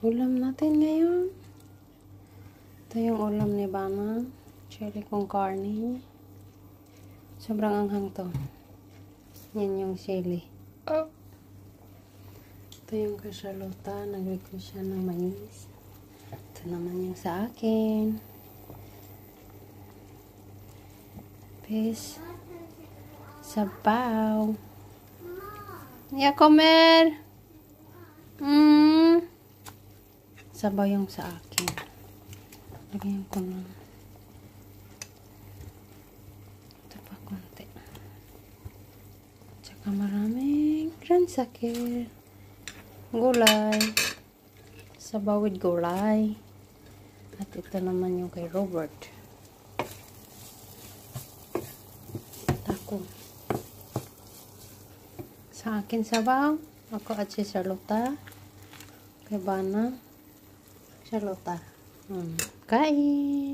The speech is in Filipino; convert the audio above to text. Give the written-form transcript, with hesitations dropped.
Ulam natin ngayon. Ito yung ulam ni Bana. Chili con carne. Sobrang anghang to. Yan yung chili. Ito yung kasyalota. Nag-request siya ng mais. Ito naman yung sa akin. Peace. Sabaw. Ya comer. Sabaw yung sa akin. Lagyan ko na. Ito pa konti. Tsaka maraming ransakir. Gulay. Sabaw with gulay. At ito naman yung kay Robert. Tako. Sa akin sabaw. Ako at si Charlotta. Kay Bana. Charlotta. Kain.